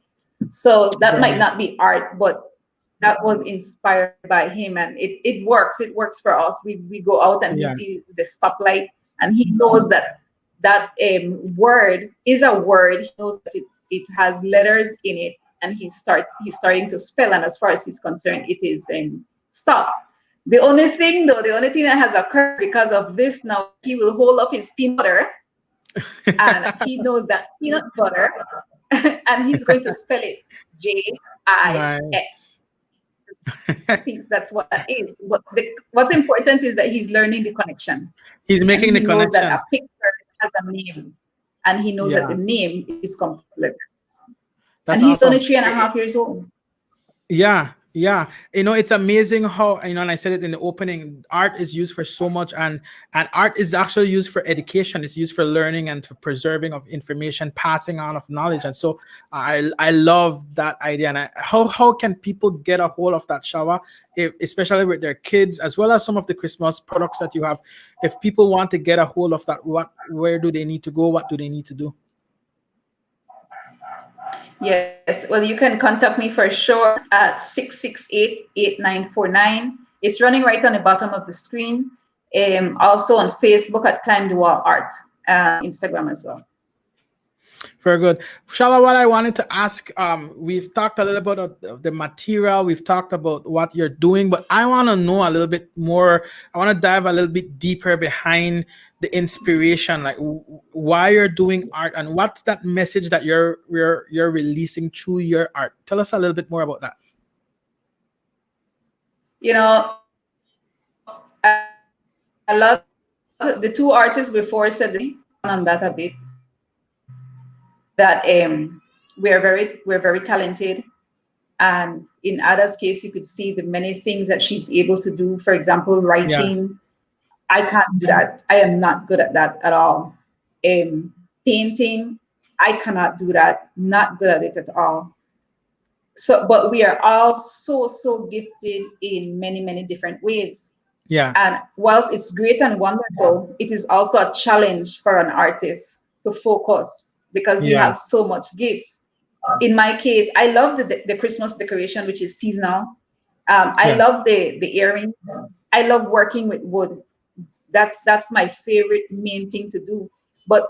So that might not be art, but that was inspired by him, and it works. It works for us. We go out and we see the stoplight, and he knows that word is a word. He knows that it has letters in it, and he's starting to spell. And as far as he's concerned, it is stop. The only thing that has occurred because of this now, he will hold up his peanut butter, and he knows that's peanut butter, and he's going to spell it J-I-S. He thinks that's what that is. But what's important is that he's learning the connection. He's making the connection. He knows that a picture has a name, and he knows that the name is complex. And he's only 3.5 years old. Yeah. It's amazing how, and I said it in the opening, art is used for so much, and art is actually used for education. It's used for learning and for preserving of information, passing on of knowledge. And so I love that idea. And how can people get a hold of that, Shawa, especially with their kids, as well as some of the Christmas products that you have? If people want to get a hold of that, where do they need to go? What do they need to do? Yes, well, you can contact me for sure at 668-8949. It's running right on the bottom of the screen. Also on Facebook at Climb the Wall Art, Instagram as well. Very good. Shawa, what I wanted to ask, we've talked a little bit about the material, we've talked about what you're doing, but I want to know a little bit more. I want to dive a little bit deeper behind the inspiration, like why you're doing art and what's that message that you're releasing through your art. Tell us a little bit more about that. I love the two artists before said on that a bit, that we're very talented, and in Ada's case, you could see the many things that she's able to do. For example, writing. I can't do that. I am not good at that at all. Painting, I cannot do that. Not good at it at all. So, but we are all so gifted in many different ways. Yeah. And whilst it's great and wonderful, it is also a challenge for an artist to focus, because we have so much gifts. in my case, I love the Christmas decoration, which is seasonal. I love the earrings. I love working with wood. That's my favorite main thing to do. But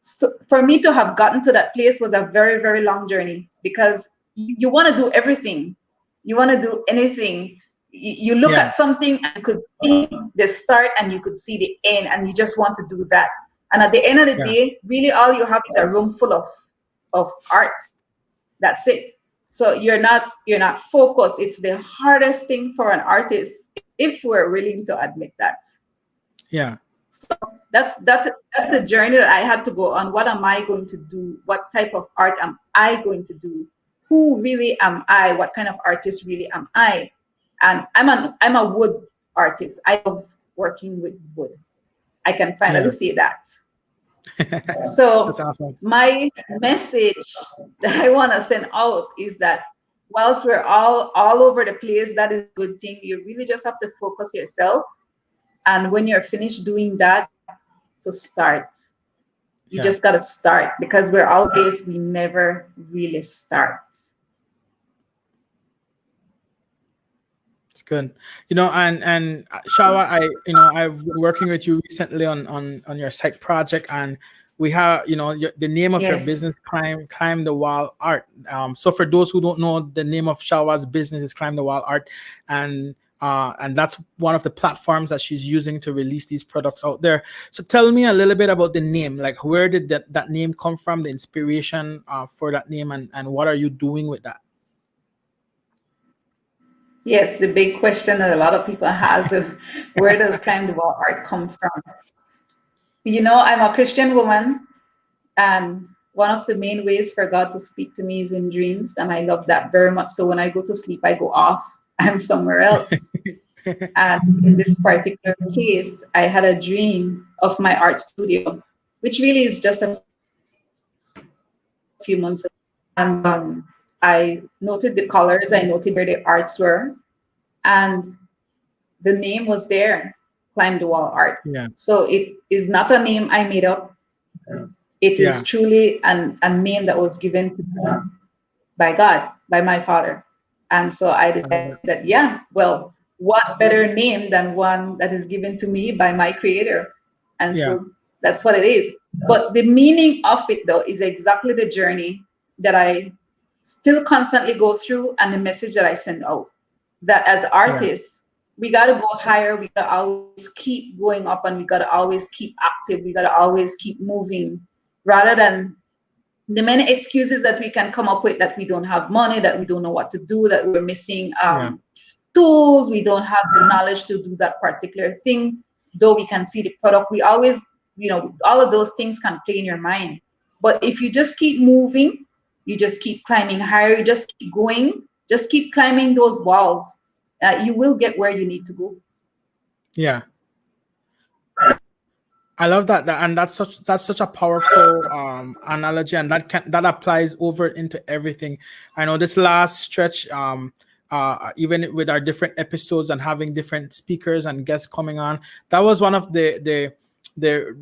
so for me to have gotten to that place was a very, very long journey, because you want to do everything. You want to do anything. You look at something and you could see the start and you could see the end, and you just want to do that. And at the end of the day, really all you have is a room full of art. That's it. So you're not focused. It's the hardest thing for an artist, if we're willing to admit that. Yeah. So that's a journey that I had to go on. What am I going to do? What type of art am I going to do? Who really am I? What kind of artist really am I? And I'm a wood artist. I love working with wood. I can finally say that. So that's awesome. My message that I want to send out is that whilst we're all over the place, that is a good thing. You really just have to focus yourself. And when you're finished doing that, to start. You just got to start, because we never really start. It's good. And Shawa, I've been working with you recently on your site project, and we have, the name of your business, Climb the Wall Art. So for those who don't know, the name of Shawa's business is Climb the Wall Art, and that's one of the platforms that she's using to release these products out there. So tell me a little bit about the name. Like, where did that name come from, the inspiration for that name, and what are you doing with that? Yes, the big question that a lot of people has of where does Climb the Wall Art come from? I'm a Christian woman, and one of the main ways for God to speak to me is in dreams, and I love that very much. So when I go to sleep, I go off. I'm somewhere else. And in this particular case, I had a dream of my art studio, which really is just a few months ago. And I noted the colors, I noted where the arts were, and the name was there, Climb the Wall Art. Yeah. So it is not a name I made up. It is truly a name that was given to me by God, by my father. And so I decided that, what better name than one that is given to me by my creator? And so that's what it is. But the meaning of it, though, is exactly the journey that I still constantly go through, and the message that I send out. That as artists, we got to go higher. We got to always keep going up, and we got to always keep active. We got to always keep moving, rather than the many excuses that we can come up with, that we don't have money, that we don't know what to do, that we're missing tools, we don't have the knowledge to do that particular thing. Though we can see the product, we always, all of those things can play in your mind. But if you just keep moving, you just keep climbing higher, you just keep going, just keep climbing those walls, you will get where you need to go. Yeah. I love that, and that's such a powerful analogy, and that applies over into everything. I know this last stretch, even with our different episodes and having different speakers and guests coming on, that was one of the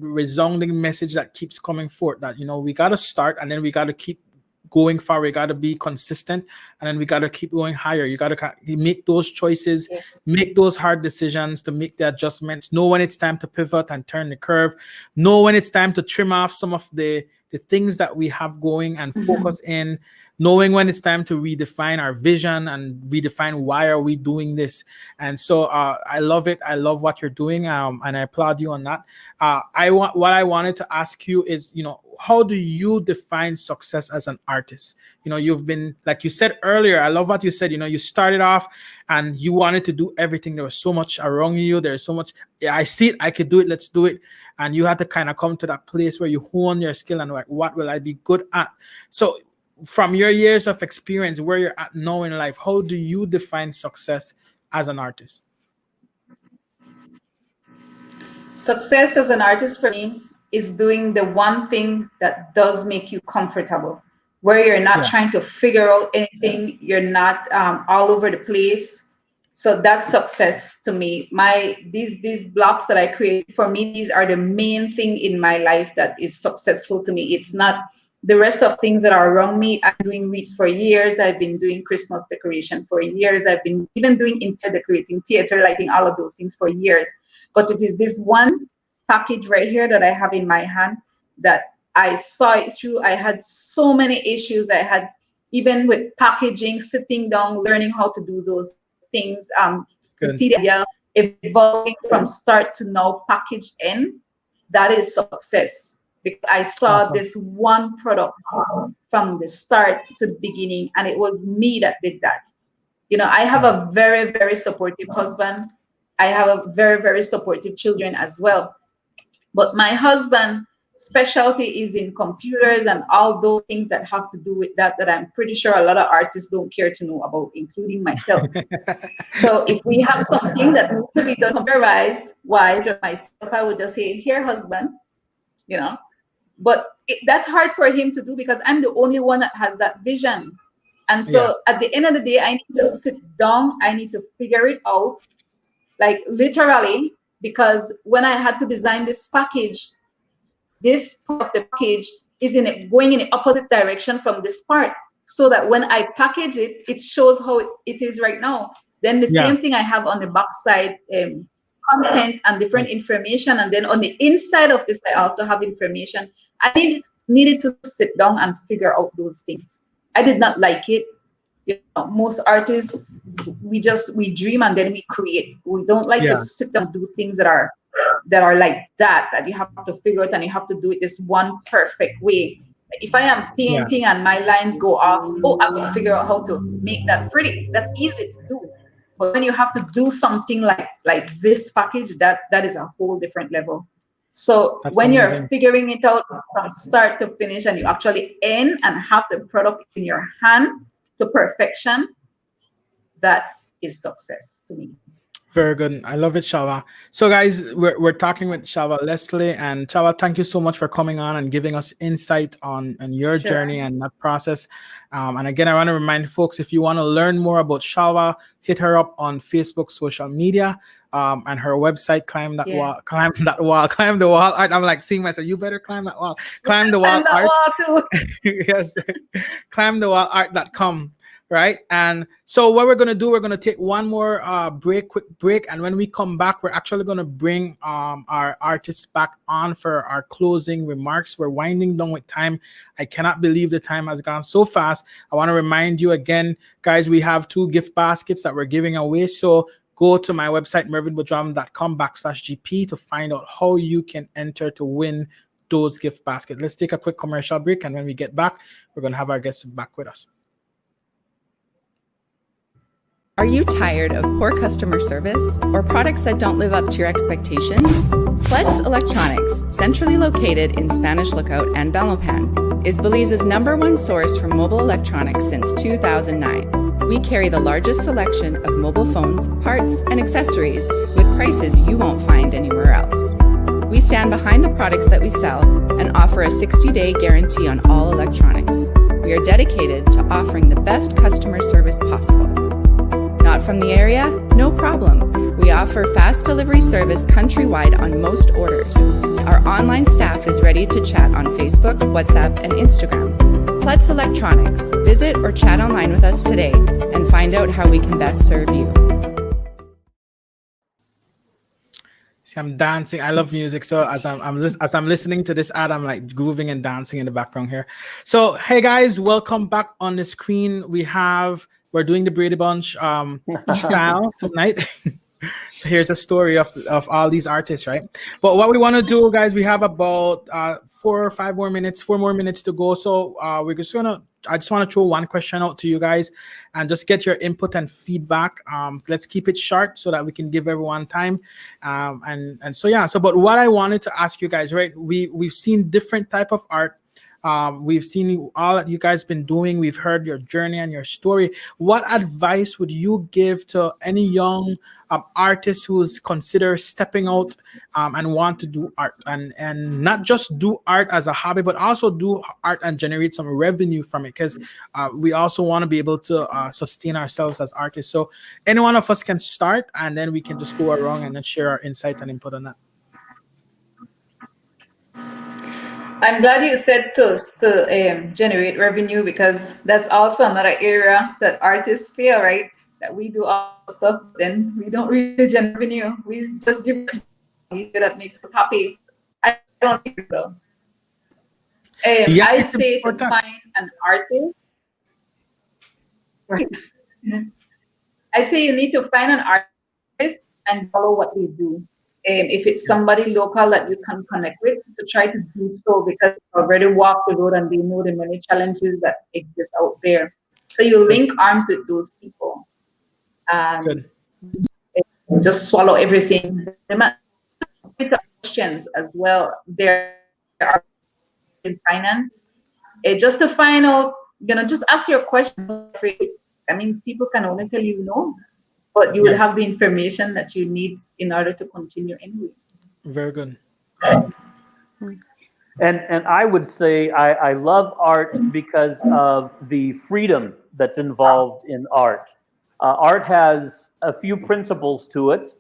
resounding message that keeps coming forth. That we got to start, and then we got to keep going far. We got to be consistent, and then we got to keep going higher. You got to make those choices, make those hard decisions, to make the adjustments, know when it's time to pivot and turn the curve, know when it's time to trim off some of the things that we have going and focus in, knowing when it's time to redefine our vision and redefine why are we doing this. And so I love it. I love what you're doing, and I applaud you on that. What I wanted to ask you is, how do you define success as an artist? You've been, like you said earlier, I love what you said, you started off and you wanted to do everything. There was so much around you. There's so much, I see it, I could do it, let's do it. And you had to kind of come to that place where you hone your skill and like, what will I be good at? So from your years of experience, where you're at now in life, how do you define success as an artist? Success as an artist for me is doing the one thing that does make you comfortable, where you're not trying to figure out anything, you're not all over the place. So that's success to me. These blocks that I create, for me, these are the main thing in my life that is successful to me. It's not the rest of things that are around me. I'm doing wreaths for years. I've been doing Christmas decoration for years. I've been even doing interior decorating, theater lighting, all of those things for years. But it is this one package right here that I have in my hand that I saw it through. I had so many issues. I had even with packaging, sitting down, learning how to do those things, to see the idea evolving from start to now package end. That is success. Because I saw this one product from the start to the beginning, and it was me that did that. You know, I have a very, very supportive husband. I have a very, very supportive children as well. But my husband's specialty is in computers and all those things that have to do with that I'm pretty sure a lot of artists don't care to know about, including myself. So if we have something that needs to be done computer-wise or myself, I would just say, here, husband, you know. But that's hard for him to do because I'm the only one that has that vision. And so at the end of the day, I need to sit down. I need to figure it out, like literally, because when I had to design this package, this part of the package is going in the opposite direction from this part. So that when I package it, it shows how it is right now. Then the same thing I have on the back side, content and different information. And then on the inside of this, I also have information. I needed to sit down and figure out those things. I did not like it. You know, most artists, we dream and then we create. We don't like to sit down and do things that are like that you have to figure out and you have to do it this one perfect way. If I am painting and my lines go off, I will figure out how to make that pretty. That's easy to do. But when you have to do something like this package, that is a whole different level. So that's when amazing. You're figuring it out from start to finish and you actually end and have the product in your hand to perfection, that is success to me. Very good. I love it, Shawa. So guys, we're talking with Shawa Leslie, and Shawa, thank you so much for coming on and giving us insight on your journey and that process. And again, I want to remind folks, if you want to learn more about Shawa, hit her up on Facebook, social media, and her website, climb the wall art. I'm like seeing myself, you better climb that wall. Climb the wall art. Wall too. Yes. climbthewallart.com. Right. And so what we're going to do, we're going to take one more quick break. And when we come back, we're actually going to bring our artists back on for our closing remarks. We're winding down with time. I cannot believe the time has gone so fast. I want to remind you again, guys, we have 2 gift baskets that we're giving away. So go to my website, mervinbudram.com/GP to find out how you can enter to win those gift baskets. Let's take a quick commercial break. And when we get back, we're going to have our guests back with us. Are you tired of poor customer service or products that don't live up to your expectations? Fletz Electronics, centrally located in Spanish Lookout and Belmopan, is Belize's #1 source for mobile electronics since 2009. We carry the largest selection of mobile phones, parts, and accessories with prices you won't find anywhere else. We stand behind the products that we sell and offer a 60-day guarantee on all electronics. We are dedicated to offering the best customer service possible. Not from the area? No problem. We offer fast delivery service countrywide on most orders. Our online staff is ready to chat on Facebook, WhatsApp, and Instagram. Fletz Electronics. Visit or chat online with us today and find out how we can best serve you. See, I'm dancing. I love music. So as I'm listening to this ad, I'm like grooving and dancing in the background here. So hey guys, welcome back on the screen. We're doing the Brady Bunch style tonight. So here's a story of all these artists, right? But what we want to do, guys, we have about 4 more minutes to go. So I just want to throw one question out to you guys and just get your input and feedback. Let's keep it short so that we can give everyone time. But what I wanted to ask you guys, right? We've seen different type of art. We've seen all that you guys been doing. We've heard your journey and your story. What advice would you give to any young artist who's consider stepping out and want to do art and not just do art as a hobby, but also do art and generate some revenue from it? Because we also want to be able to sustain ourselves as artists. So any one of us can start, and then we can just go around and then share our insight and input on that. I'm glad you said to generate revenue, because that's also another area that artists feel, right? That we do all stuff, then we don't really generate revenue. We just give we say that makes us happy. I don't think so. I'd say to find an artist. Right. I'd say you need to find an artist and follow what they do. If it's somebody local that you can connect with, to try to do so, because they already walked the road and they know the many challenges that exist out there. So you link arms with those people. Good. Just swallow everything. There might be questions as well. There are in finance. Just to find out, just ask your questions. I mean, people can only tell you no, but you will have the information that you need in order to continue anyway. Very good. And I would say I love art because of the freedom that's involved in art. Art has a few principles to it,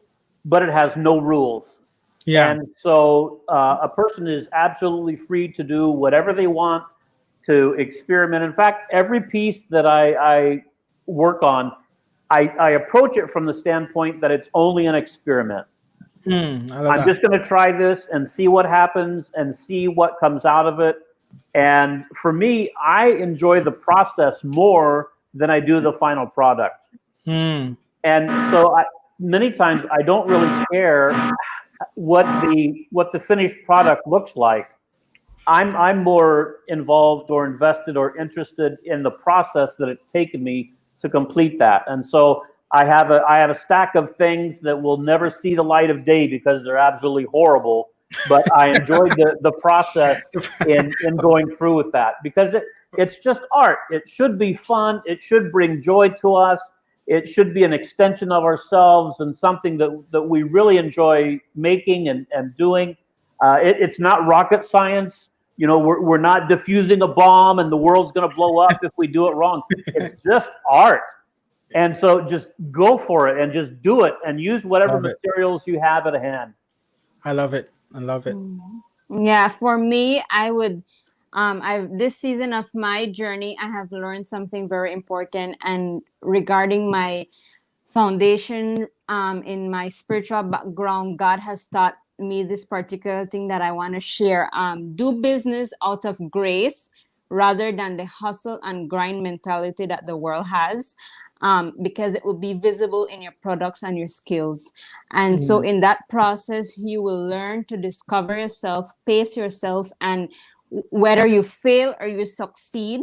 but it has no rules. Yeah. And so a person is absolutely free to do whatever they want, to experiment. In fact, every piece that I work on, I approach it from the standpoint that it's only an experiment. I'm just going to try this and see what happens and see what comes out of it. And for me, I enjoy the process more than I do the final product. And so many times I don't really care what the finished product looks like. I'm more involved or invested or interested in the process that it's taken me to complete that. And so I have a stack of things that will never see the light of day because they're absolutely horrible. But I enjoyed the process in going through with that, because it's just art. It should be fun. It should bring joy to us. It should be an extension of ourselves and something that we really enjoy making and doing. It's not rocket science. We're not diffusing a bomb and the world's going to blow up if we do it wrong. It's just art. And so just go for it and just do it and use whatever materials you have at hand. I love it. I love it. Yeah, for me, I would, this season of my journey, I have learned something very important. And regarding my foundation, in my spiritual background, God has taught me this particular thing that I want to share. Do business out of grace rather than the hustle and grind mentality that the world has. Because it will be visible in your products and your skills. And so in that process, you will learn to discover yourself, pace yourself, and whether you fail or you succeed,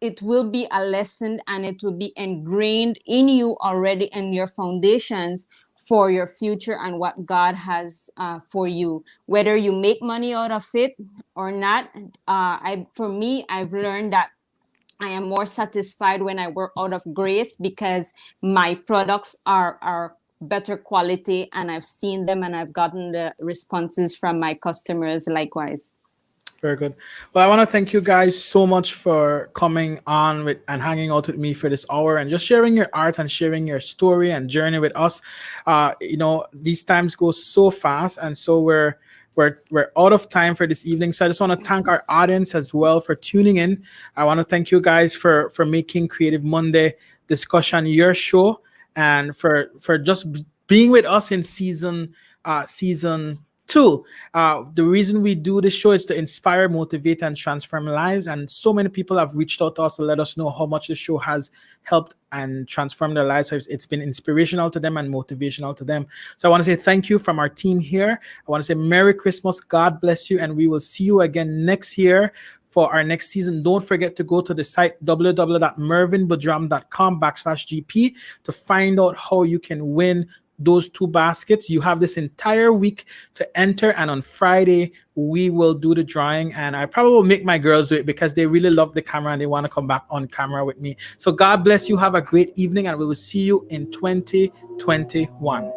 it will be a lesson and it will be ingrained in you already in your foundations for your future and what God has for you. Whether you make money out of it or not, for me, I've learned that I am more satisfied when I work out of grace because my products are better quality and I've seen them and I've gotten the responses from my customers likewise. Very good. Well, I want to thank you guys so much for coming on with and hanging out with me for this hour and just sharing your art and sharing your story and journey with us. These times go so fast, and so we're out of time for this evening. So I just want to thank our audience as well for tuning in. I want to thank you guys for making Creative Monday Discussion your show, and for just being with us in season 2. The reason we do this show is to inspire, motivate, and transform lives. And so many people have reached out to us to let us know how much the show has helped and transformed their lives. So it's been inspirational to them and motivational to them. So I want to say thank you from our team here. I want to say Merry Christmas, God bless you, and we will see you again next year for our next season. Don't forget to go to the site www.mervinbudram.com/GP to find out how you can win those 2 baskets. You have this entire week to enter, and on Friday we will do the drawing, and I probably will make my girls do it because they really love the camera and they want to come back on camera with me. So God bless you, have a great evening, and we will see you in 2021.